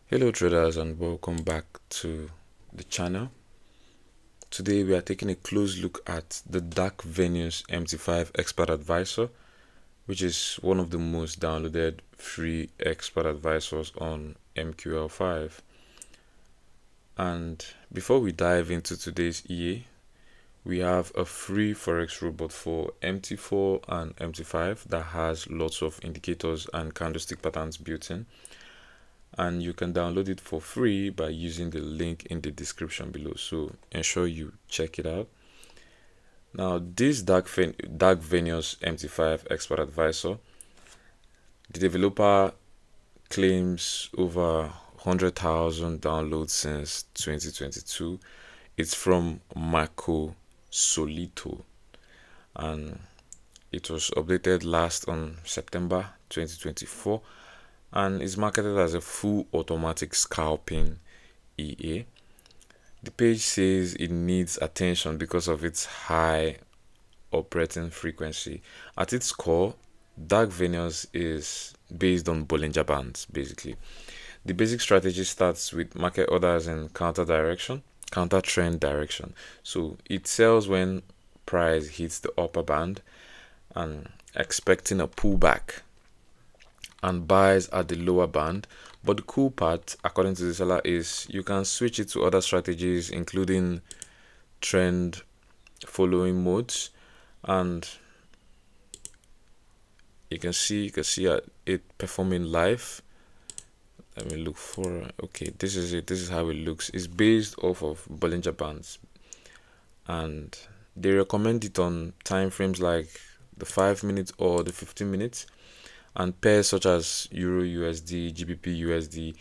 Hello traders and welcome back to the channel. Today we are taking a close look at the Dark Venus MT5 Expert Advisor, which is one of the most downloaded free expert advisors on MQL5. And before we dive into today's EA, we have a free Forex robot for MT4 and MT5 that has lots of indicators and candlestick patterns built in, and you can download it for free by using the link in the description below, so ensure you check it out. Now this Dark Venus MT5 Expert Advisor, the developer claims over 100,000 downloads since 2022. It's from Marco Solito, and it was updated last on September 2024 and is marketed as a full automatic scalping EA. The page says it needs attention because of its high operating frequency. At its core, Dark Venus is based on Bollinger Bands, basically. The basic strategy starts with market orders in counter trend direction. So it sells when price hits the upper band and expecting a pullback, and buys at the lower band. But the cool part, according to the seller, is you can switch it to other strategies, including trend following modes, and you can see it performing live. Let me look for, okay, this is it. This is how it looks. It's based off of Bollinger Bands, and they recommend it on time frames like the 5 minutes or the 15 minutes, and pairs such as Euro USD, GBP USD,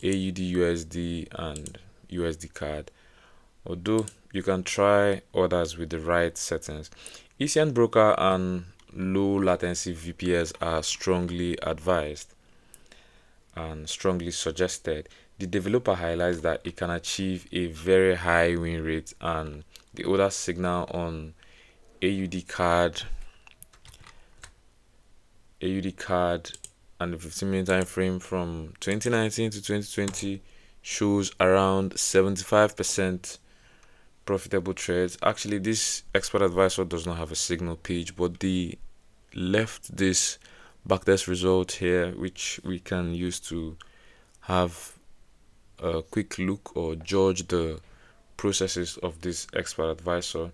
AUD USD, and USD card. Although you can try others with the right settings. ECN broker and low latency VPS are strongly advised and strongly suggested. The developer highlights that it can achieve a very high win rate, and the order signal on AUD card AUD card and the 15-minute time frame from 2019 to 2020 shows around 75% profitable trades. Actually, this expert advisor does not have a signal page, but they left this backtest result here, which we can use to have a quick look or judge the processes of this expert advisor.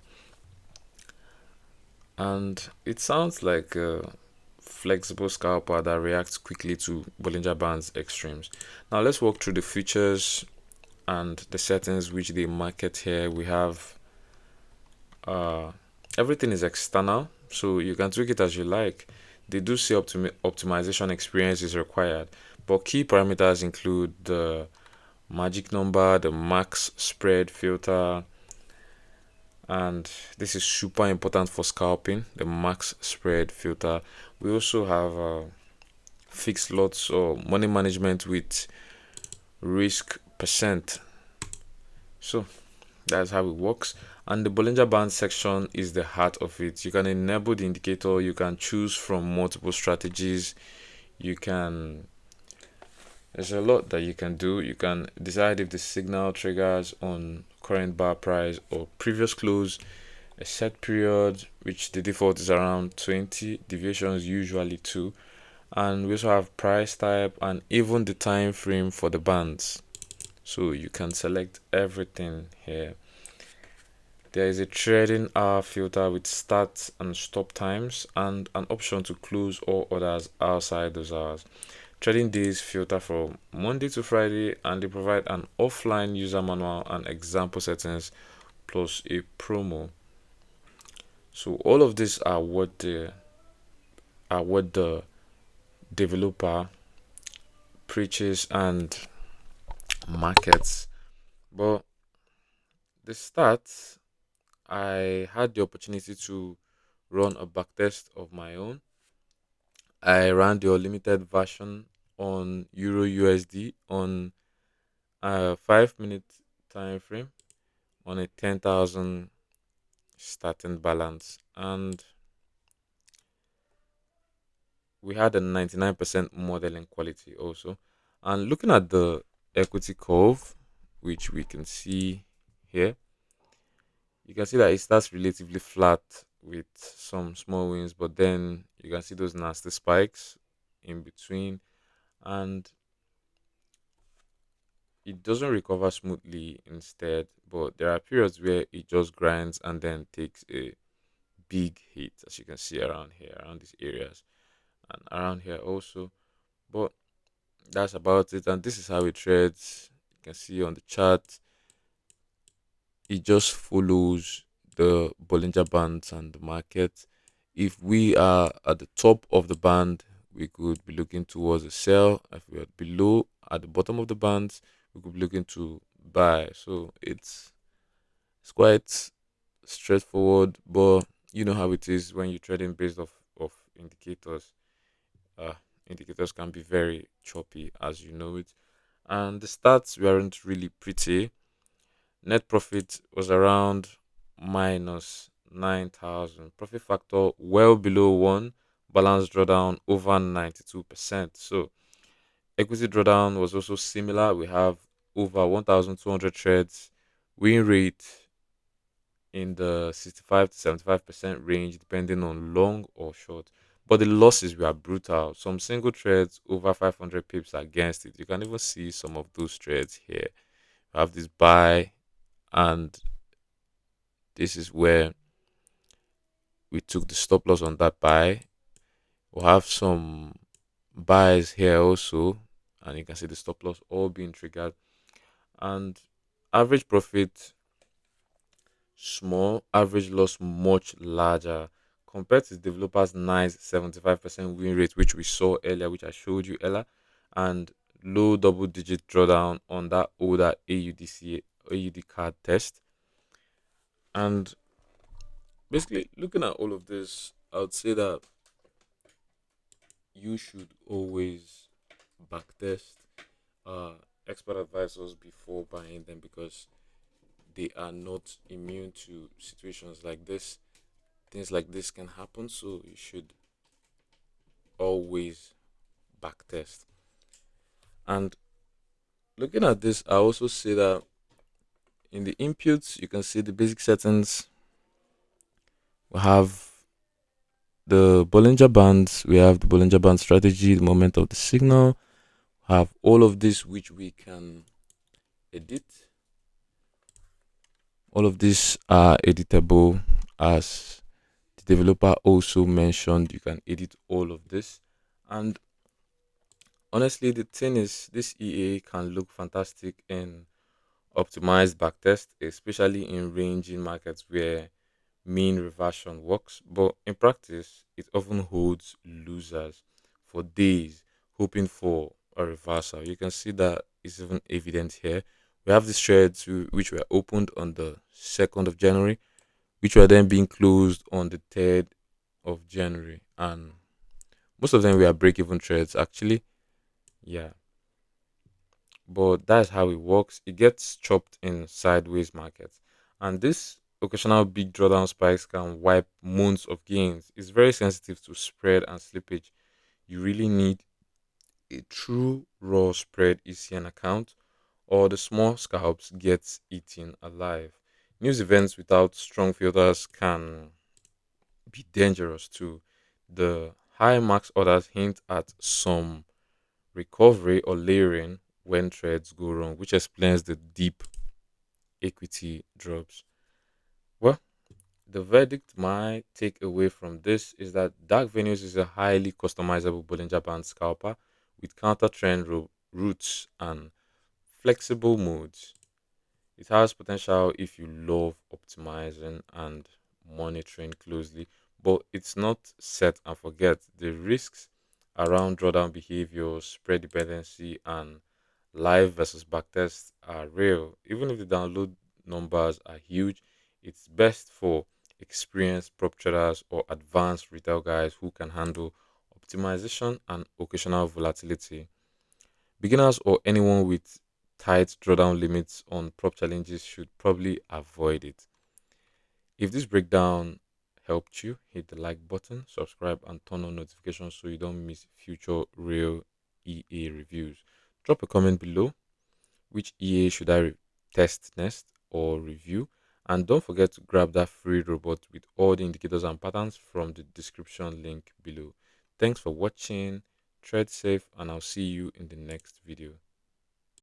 And it sounds like a flexible scalper that reacts quickly to Bollinger Bands extremes. Now let's walk through the features and the settings which they market here. We have everything is external, so you can tweak it as you like. They do say optimization experience is required, but key parameters include the magic number, the max spread filter, and this is super important for scalping, the max spread filter. We also have fixed lots or money management with risk percent. So that's how it works. And the Bollinger Band section is the heart of it. You can enable the indicator, you can choose from multiple strategies, you can there's a lot that you can do. You can decide if the signal triggers on current bar price or previous close, a set period, which the default is around 20, deviations usually 2, and we also have price type and even the time frame for the bands. So you can select everything here. There is a trading hour filter with start and stop times and an option to close all orders outside those hours. Trading days filter from Monday to Friday, and they provide an offline user manual and example settings plus a promo. So all of these are what the developer preaches and markets. But the start, I had the opportunity to run a backtest of my own. I ran the unlimited version on Euro USD on a 5 minute time frame on a 10,000 starting balance, and we had a 99% modeling quality also. And looking at the equity curve, which we can see here. You can see that it starts relatively flat with some small wins, but then you can see those nasty spikes in between, and it doesn't recover smoothly instead. But there are periods where it just grinds and then takes a big hit, as you can see around here, around these areas, and around here also. But that's about it, and this is how it trades. You can see on the chart, it just follows the Bollinger Bands and the market. If we are at the top of the band, we could be looking towards a sell. If we are below at the bottom of the bands, we could be looking to buy. So it's quite straightforward, but you know how it is when you're trading based off indicators. Uh, Indicators can be very choppy, as you know it, and the stats weren't really pretty. Net profit was around minus 9,000. Profit factor well below 1. Balance drawdown over 92%. So equity drawdown was also similar. We have over 1,200 trades. Win rate in the 65 to 75% range, depending on long or short. But the losses were brutal. Some single trades over 500 pips against it. You can even see some of those trades here. We have this buy, and this is where we took the stop loss on that buy. We'll have some buys here also, and you can see the stop loss all being triggered. And average profit small, average loss much larger compared to the developer's nice 75% win rate, which we saw earlier, which I showed you earlier, and low double digit drawdown on that older AUD card test. And basically, looking at all of this, I would say that you should always backtest uh, expert advisors before buying them, because they are not immune to situations like this. Things like this can happen, so you should always backtest. And looking at this, I also say that in the inputs, you can see the basic settings. We have the Bollinger Bands, we have the Bollinger Band strategy, the moment of the signal, have all of this which we can edit. All of these are editable, as the developer also mentioned. You can edit all of this, and honestly, the thing is, this EA can look fantastic in optimized backtest, especially in ranging markets where mean reversion works. But in practice, it often holds losers for days, hoping for a reversal. You can see that it's even evident here. We have these trades which were opened on the 2nd of January, which were then being closed on the 3rd of January. And most of them were break even trades, actually. Yeah, but that's how it works. It gets chopped in sideways markets, and this occasional big drawdown spikes can wipe months of gains. It's very sensitive to spread and slippage. You really need a true raw spread ECN account, or the small scalps get eaten alive. News events without strong filters can be dangerous too. The high max orders hint at some recovery or layering when trades go wrong, which explains the deep equity drops. Well, the verdict my take away from this is that Dark Venus is a highly customizable Bollinger Band scalper with counter trend routes and flexible modes. It has potential if you love optimizing and monitoring closely, but it's not set and forget. The risks around drawdown behavior, spread dependency, and live versus backtests are real. Even if the download numbers are huge, it's best for experienced prop traders or advanced retail guys who can handle optimization and occasional volatility. Beginners or anyone with tight drawdown limits on prop challenges should probably avoid it. If this breakdown helped you, hit the like button, subscribe, and turn on notifications so you don't miss future real EA reviews. Drop a comment below which EA should I test next or review. And don't forget to grab that free robot with all the indicators and patterns from the description link below. Thanks for watching. Tread safe, and I'll see you in the next video.